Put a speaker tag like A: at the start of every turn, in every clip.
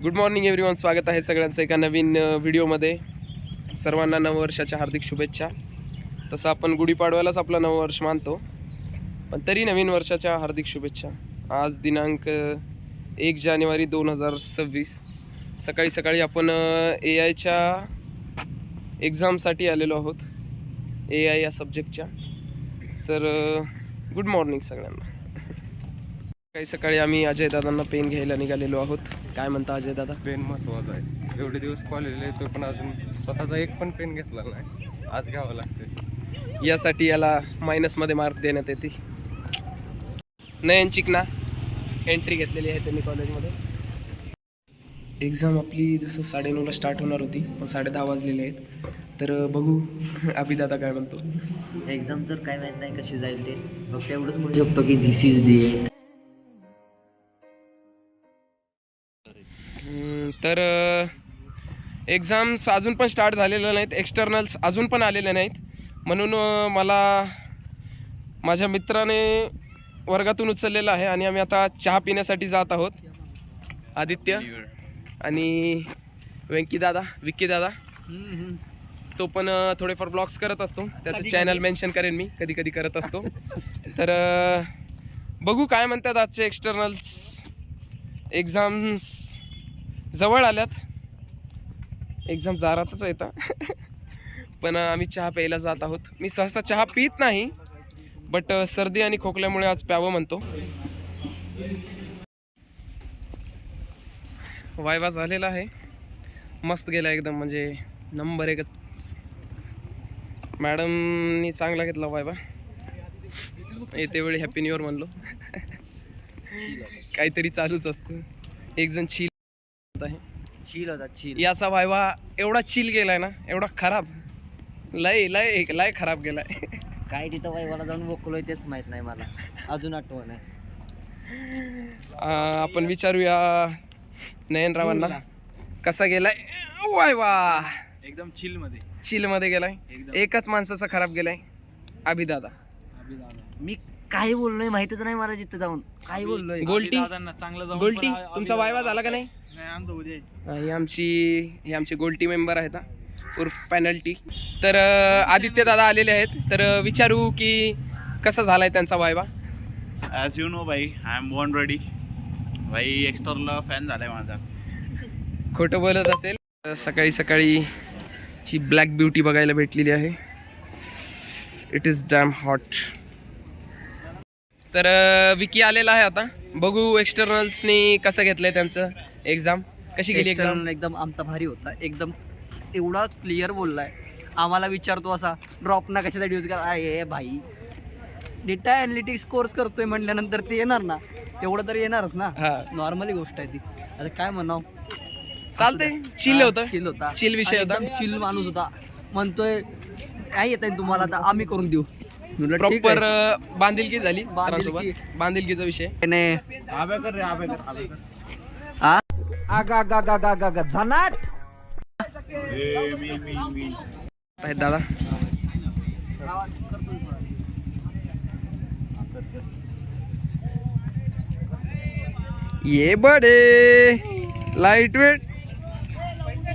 A: Good morning everyone, स्वागत आहे सगळ्यांचं एका नवीन व्हिडिओमध्ये. सर्वांना नववर्षाच्या हार्दिक शुभेच्छा. तसं आपण गुढीपाडव्यालाच आपलं नववर्ष मानतो, पण तरी नवीन वर्षाच्या हार्दिक शुभेच्छा. आज दिनांक 1 जानेवारी 2026. सकाळी सकाळी आपण AI एक्झामसाठी आलेलो आहोत, AI या सब्जेक्टच्या. तर गुड मॉर्निंग सगळ्यांना. काही सकाळी आम्ही अजय दादांना पेन घ्यायला निघालेलो आहोत. काय म्हणता अजय दादा?
B: पेन महत्वाचा आहे. एवढे दिवस कॉलेजला येतो पण अजून स्वतःचा एक पण पेन घेतला नाही. आज घ्यावं लागते.
A: यासाठी याला मायनसमध्ये मार्क देण्यात येते. नयन चिकना एंट्री घेतलेली आहे त्यांनी कॉलेजमध्ये. एक्झाम आपली जसं 9:30ला स्टार्ट होणार होती, पण 10:30 वाजलेले आहेत. तर बघू अभिदादा काय म्हणतो.
C: एक्झाम तर काय माहीत नाही कशी जाईल ते, फक्त एवढंच म्हणू शकतो की धिस इज दी एंड.
A: तर एक्झाम्स अजून पण स्टार्ट झालेल्या नाहीत, एक्सटर्नल्स अजून पण आलेले नाहीत. म्हणून मला माझ्या मित्राने वर्गातून उचललेलं आहे आणि आम्ही आता चहा पिण्यासाठी जात आहोत. आदित्य आणि विक्की दादा तो पण थोडेफार ब्लॉग्स करत असतो. त्याचं चॅनल मेन्शन करेन मी, कधी कधी करत असतो. तर बघू काय म्हणतात आजचे एक्सटर्नल्स. एक्झाम्स जवळ आल्यात, एक्झाम दारातच येतात. पण आम्ही चहा प्यायला जात आहोत. मी सहसा चहा पित नाही, बट सर्दी आणि खोकल्यामुळे आज प्यावं म्हणतो. वायवा झालेला आहे, मस्त गेला एकदम, म्हणजे नंबर एकच. मॅडमनी चांगला घेतला वायवा. येते वेळी हॅपी न्यू इयर म्हणलो. काहीतरी चालूच असतं. एक जण चिल
C: होता चिल.
A: याचा वायवा एवढा चिल गेलाय ना, एवढा खराब, लय खराब गेलाय.
C: काय तिथं वायवाला जाऊन बोकलोय तेच माहित नाही मला, अजून आठवण आहे.
A: आपण विचारूया नयनरावांना कसा गेलाय वायवा.
D: एकदम चिल
A: मध्ये गेलाय. एकच माणसाचा खराब गेलाय, अभिदादा.
C: मी काय बोललोय माहितच नाही मला, तिथं जाऊन काय बोललोय.
A: गोल्टी
D: चांगलं
A: गोल्टी तुमचा वायवा झाला का नाही?
D: आमचं उद्या
A: हे आमचे गोल्टी मेंबर आहेत उर्फ पेनल्टी. तर आदित्य दादा आलेले आहेत, तर विचारू की कसा झालाय त्यांचा वायवा.
E: ॲज यू नो भाई, आय एम बॉर्न रेडी भाई. एक्स्टॉरला फॅन झालाय माझा.
A: खोटं बोलत असेल. सकाळी सकाळी ही ब्लॅक ब्युटी बघायला भेटलेली आहे. It is dam hot. तर विकी आलेला आहे आता. बघू एक्सटर्नल्सनी कसं घेतलंय त्यांचं एक्झाम. कशी गेली एक्झाम?
C: एकदम आमचा भारी होता. एकदम एवढा क्लिअर बोललाय. आम्हाला विचारतो असा ड्रॉप ना कशासाठी यूज करा. अरे भाई, डेटा अॅनालिटिक्स कोर्स करतोय म्हटल्यानंतर ते येणार ना, तेवढं तर येणारच ना. नॉर्मली गोष्ट आहे ती. आता काय म्हणाव,
A: चालतंय. चिल होता, चिल विषय होता,
C: चिल माणूस होता. म्हणतोय काय येत आहे तुम्हाला, तर आम्ही करून देऊ.
A: प्रॉपर बांधिलकी झाली सरांसोबत. बांधिलकीचा विषय
C: झनाट
A: आहेत दादा. ये बडे लाईट वेट.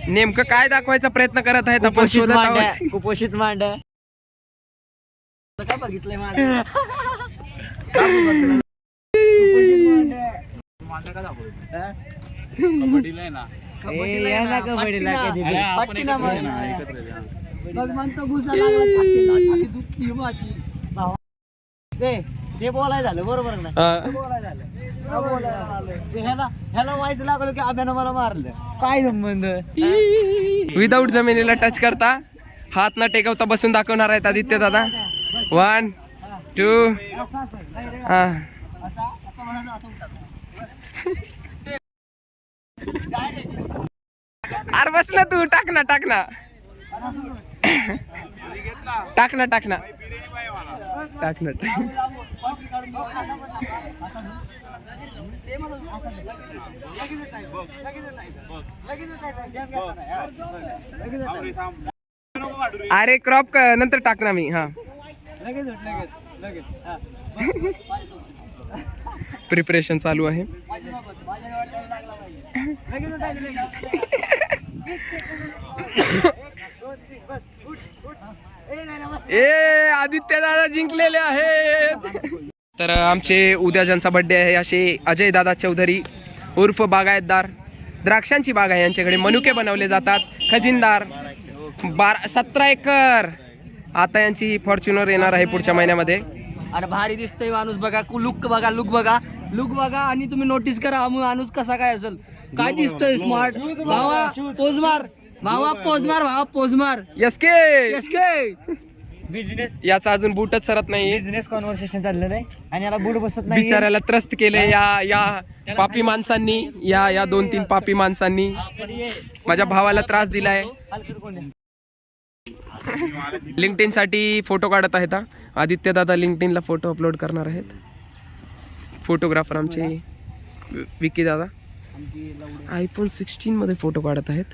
A: नेमकं काय दाखवायचा प्रयत्न करत आहेत आपण, शोधत आहोत.
C: कुपोषित मांड काय बघितलंय माझं. ते बोलाय झालं बरोबर ना. ह्याला व्हायचं लागलं की अभ्यानं मला मारलं. काय संबंध.
A: विदाऊट जमिनीला टच करता, हात न टेकवता बसून दाखवणार आहेत आदित्य दादा. 1 2 अरे बस ना तू. टाक ना टाक ना अरे क्रॉप नंतर टाक ना मी. हा प्रिपरेशन चालू आहे. आदित्य दादा जिंकलेले आहेत. तर आमचे उद्या ज्यांचा बर्थडे आहे असे अजय दादा चौधरी उर्फ बागायतदार, द्राक्षांची बाग आहे यांच्याकडे, मनुके बनवले जातात, खजिनदार 17 एकर. आता यांची फॉर्च्युनर येणार आहे पुढच्या महिन्यामध्ये.
C: अरे भारी दिसतोय माणूस बघा, लुक बघा, लुक बघा आणि तुम्ही नोटीस करा हा माणूस कसा काय असेल, काय दिसतोय स्मार्ट. भावा पोज मार, भावा पोज मार.
A: यस के
C: यस के
F: बिझनेस
A: याचा अजून बूटच सरत नाही.
F: बिझनेस कॉन्व्हर्सेशन चाललेलं आहे आणि याला बूट बसत नाही.
A: बिचाऱ्याला त्रस्त केले या पापी माणसांनी, या 2-3 पापी माणसांनी माझ्या भावाला त्रास दिलाय. लिंक्डइन साठी फोटो काढत आहेत. आदित्य दादा लिंक्डइनला फोटो अपलोड करणार आहेत. फोटोग्राफर आमचे विकी दादा iPhone 16 मध्ये फोटो काढत आहेत.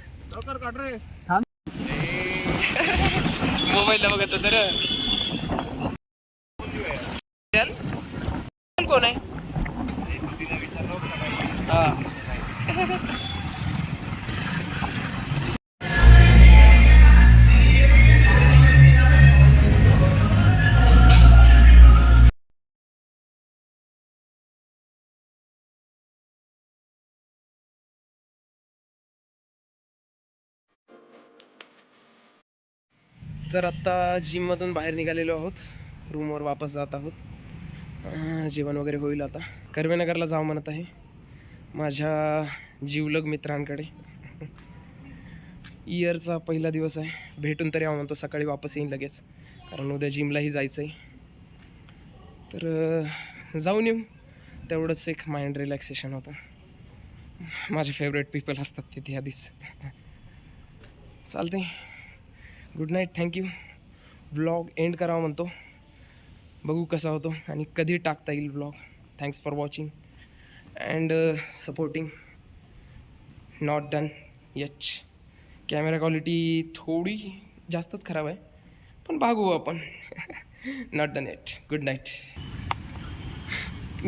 A: मोबाईलला बघत तर कोण आहे? तर आत्ता जिममधून बाहेर निघालेलो आहोत, रूमवर वापस जात आहोत. जेवण वगैरे होईल आता. कर्वेनगरला जावं म्हणत आहे माझ्या जीवलग मित्रांकडे. इयरचा पहिला दिवस आहे, भेटून तरी यावं म्हणतो. सकाळी वापस येईन लगेच, कारण उद्या जिमलाही जायचं आहे. तर जाऊन येऊ, तेवढंच एक माइंड रिलॅक्सेशन होतं. माझे फेवरेट पीपल असतात तिथे आधीच. चालते, good night, thank you. Vlog end करावा म्हणतो, बघू कसा होतो आणि कधी टाकता येईल vlog. Thanks for watching and supporting. Not done eight. Camera quality थोडी जास्तच खराब आहे, पण बघू आपण. Not done eight. Good night.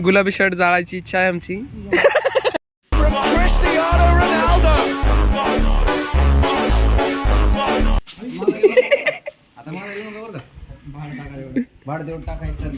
A: गुलाबी शर्ट जाळायची इच्छा आहे आमची.
C: भाड देऊन टाकायचं.